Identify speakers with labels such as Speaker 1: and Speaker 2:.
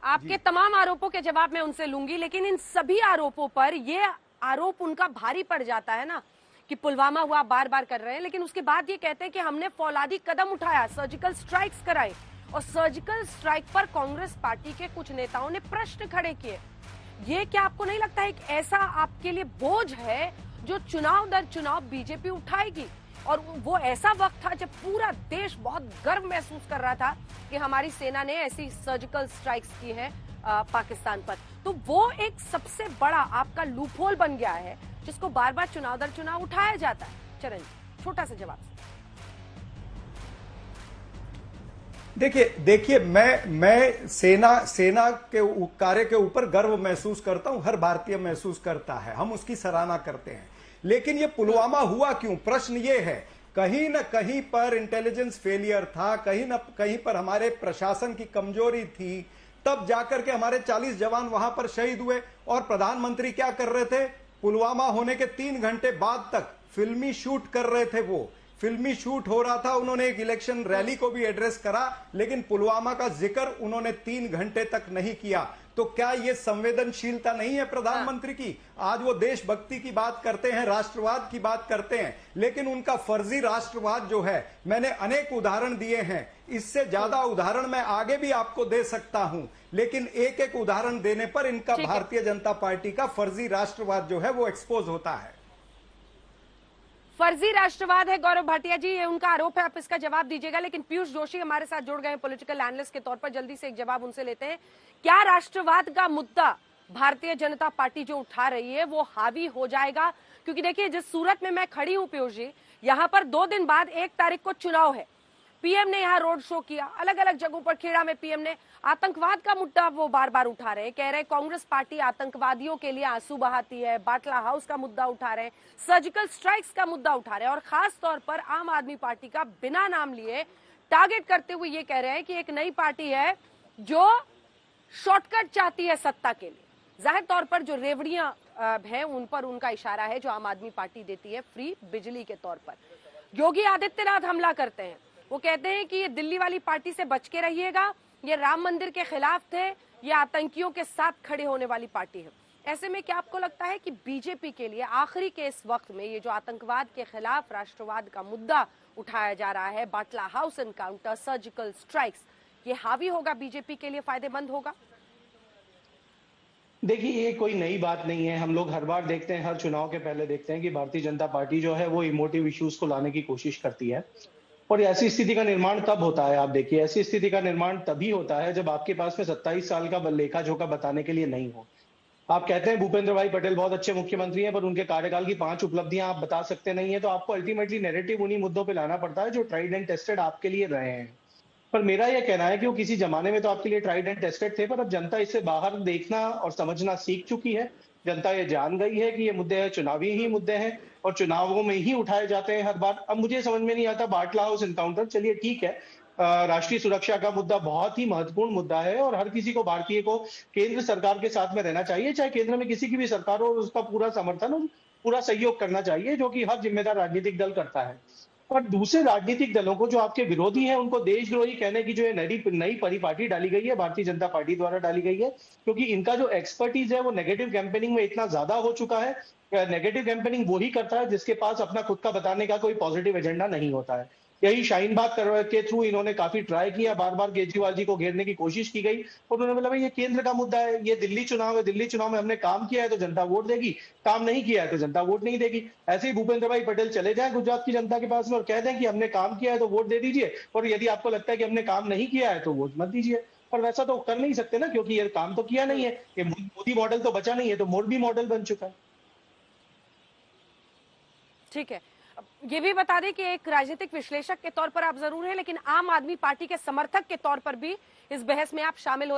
Speaker 1: आपके तमाम आरोपों के जवाब मैं उनसे लूंगी, लेकिन इन सभी आरोपों पर ये आरोप उनका भारी पड़ जाता है ना कि पुलवामा हुआ, बार बार कर रहे हैं, लेकिन उसके बाद ये कहते हैं कि हमने फौलादी कदम उठाया, सर्जिकल स्ट्राइक्स कराए, और सर्जिकल स्ट्राइक पर कांग्रेस पार्टी के कुछ नेताओं ने प्रश्न खड़े किए। ये क्या आपको नहीं लगता है कि ऐसा आपके लिए बोझ है जो चुनाव दर चुनाव बीजेपी उठाएगी? और वो ऐसा वक्त था जब पूरा देश बहुत गर्व महसूस कर रहा था कि हमारी सेना ने ऐसी सर्जिकल स्ट्राइक्स की हैं पाकिस्तान पर। तो वो एक सबसे बड़ा आपका लूपहोल बन गया है जिसको बार बार चुनाव दर चुनाव उठाया जाता है। चरण जी, छोटा सा जवाब।
Speaker 2: देखिए मैं सेना के कार्य के ऊपर गर्व महसूस करता हूं, हर भारतीय महसूस करता है, हम उसकी सराहना करते हैं। लेकिन ये पुलवामा हुआ क्यों? प्रश्न ये है, कहीं न कहीं पर इंटेलिजेंस फेलियर था, कहीं न कहीं पर हमारे प्रशासन की कमजोरी थी, तब जाकर के हमारे 40 जवान वहां पर शहीद हुए। और प्रधानमंत्री क्या कर रहे थे? पुलवामा होने के 3 घंटे बाद तक फिल्मी शूट कर रहे थे। वो फिल्मी शूट हो रहा था, उन्होंने एक इलेक्शन रैली को भी एड्रेस करा, लेकिन पुलवामा का जिक्र उन्होंने 3 घंटे तक नहीं किया। तो क्या ये संवेदनशीलता नहीं है प्रधानमंत्री की? आज वो देशभक्ति की बात करते हैं, राष्ट्रवाद की बात करते हैं, लेकिन उनका फर्जी राष्ट्रवाद जो है, मैंने अनेक उदाहरण दिए हैं, इससे ज्यादा उदाहरण मैं आगे भी आपको दे सकता हूं, लेकिन एक एक उदाहरण देने पर इनका भारतीय जनता पार्टी का फर्जी राष्ट्रवाद जो है वो एक्सपोज होता है।
Speaker 1: फर्जी राष्ट्रवाद है गौरव भाटिया जी, ये उनका आरोप है, आप इसका जवाब दीजिएगा। लेकिन पीयूष जोशी हमारे साथ जुड़ गए हैं पॉलिटिकल एनालिस्ट के तौर पर, जल्दी से एक जवाब उनसे लेते हैं। क्या राष्ट्रवाद का मुद्दा भारतीय जनता पार्टी जो उठा रही है वो हावी हो जाएगा? क्योंकि देखिए, जिस सूरत में मैं खड़ी हूं पीयूष जी, यहां पर 2 दिन बाद 1 तारीख को चुनाव है। पीएम ने यहाँ रोड शो किया, अलग अलग जगहों पर। खेड़ा में पीएम ने आतंकवाद का मुद्दा वो बार बार उठा रहे हैं, कह रहे हैं कांग्रेस पार्टी आतंकवादियों के लिए आंसू बहाती है, बाटला हाउस का मुद्दा उठा रहे हैं, सर्जिकल स्ट्राइक्स का मुद्दा उठा रहे हैं, और खास तौर पर आम आदमी पार्टी का बिना नाम लिए टारगेट करते हुए ये कह रहे हैं कि एक नई पार्टी है जो शॉर्टकट चाहती है सत्ता के लिए। जाहिर तौर पर जो रेवड़ियां हैं उन पर उनका इशारा है जो आम आदमी पार्टी देती है फ्री बिजली के तौर पर। योगी आदित्यनाथ हमला करते हैं, वो कहते हैं कि ये दिल्ली वाली पार्टी से बच के रहिएगा, ये राम मंदिर के खिलाफ थे, ये आतंकियों के साथ खड़े होने वाली पार्टी है। ऐसे में क्या आपको लगता है कि बीजेपी के लिए आखिरी के इस वक्त में ये जो आतंकवाद के खिलाफ राष्ट्रवाद का मुद्दा उठाया जा रहा है, बाटला हाउस एनकाउंटर, सर्जिकल स्ट्राइक्स, ये हावी होगा, बीजेपी के लिए फायदेमंद होगा?
Speaker 3: देखिए, ये कोई नई बात नहीं है। हम लोग हर बार देखते हैं, हर चुनाव के पहले देखते हैं कि भारतीय जनता पार्टी जो है वो इमोटिव इश्यूज को लाने की कोशिश करती है। और ऐसी स्थिति का निर्माण तब होता है, आप देखिए, ऐसी स्थिति का निर्माण तभी होता है जब आपके पास में 27 साल का लेखा जोखा बताने के लिए नहीं हो। आप कहते हैं भूपेंद्र भाई पटेल बहुत अच्छे मुख्यमंत्री हैं, पर उनके कार्यकाल की 5 उपलब्धियां आप बता सकते नहीं है, तो आपको अल्टीमेटली नैरेटिव उन्हीं मुद्दों पे लाना पड़ता है जो ट्राइड एंड टेस्टेड आपके लिए रहे हैं। पर मेरा यह कहना है कि वो किसी जमाने में तो आपके लिए ट्राइड एंड टेस्टेड थे, पर अब जनता इससे बाहर देखना और समझना सीख चुकी है। जनता ये जान गई है कि ये मुद्दे चुनावी ही मुद्दे हैं और चुनावों में ही उठाए जाते हैं हर बार। अब मुझे समझ में नहीं आता बाटला हाउस एनकाउंटर, चलिए ठीक है, राष्ट्रीय सुरक्षा का मुद्दा बहुत ही महत्वपूर्ण मुद्दा है और हर किसी को, भारतीय को केंद्र सरकार के साथ में रहना चाहिए, चाहे केंद्र में किसी की भी सरकार हो, उसका पूरा समर्थन और पूरा सहयोग करना चाहिए, जो कि हर जिम्मेदार राजनीतिक दल करता है। और दूसरे राजनीतिक दलों को, जो आपके विरोधी हैं, उनको देशद्रोही कहने की जो ये नई परिपाटी डाली गई है, भारतीय जनता पार्टी द्वारा डाली गई है, क्योंकि इनका जो एक्सपर्टीज है वो नेगेटिव कैंपेनिंग में इतना ज्यादा हो चुका है। नेगेटिव कैंपेनिंग वही करता है जिसके पास अपना खुद का बताने का कोई पॉजिटिव एजेंडा नहीं होता है। यही शाहीन बाग के थ्रू इन्होंने काफी ट्राई किया, बार बार केजरीवाल जी को घेरने की कोशिश की गई, और उन्होंने बोला भाई ये केंद्र का मुद्दा है, ये दिल्ली चुनाव है, दिल्ली चुनाव में हमने काम किया है तो जनता वोट देगी, काम नहीं किया है तो जनता वोट नहीं देगी। ऐसे ही भूपेंद्र भाई पटेल चले जाएं गुजरात की जनता के पास में और कह दें कि हमने काम किया है तो वोट दे दीजिए, और यदि आपको लगता है कि हमने काम नहीं किया है तो वोट मत दीजिए। पर वैसा तो कर नहीं सकते ना, क्योंकि ये काम तो किया नहीं है, ये मोदी मॉडल तो बचा नहीं है, तो मोदी मॉडल बन चुका है।
Speaker 1: ठीक है, ये भी बता दें कि एक राजनीतिक विश्लेषक के तौर पर आप जरूर हैं, लेकिन आम आदमी पार्टी के समर्थक के तौर पर भी इस बहस में आप शामिल हो रहे हैं।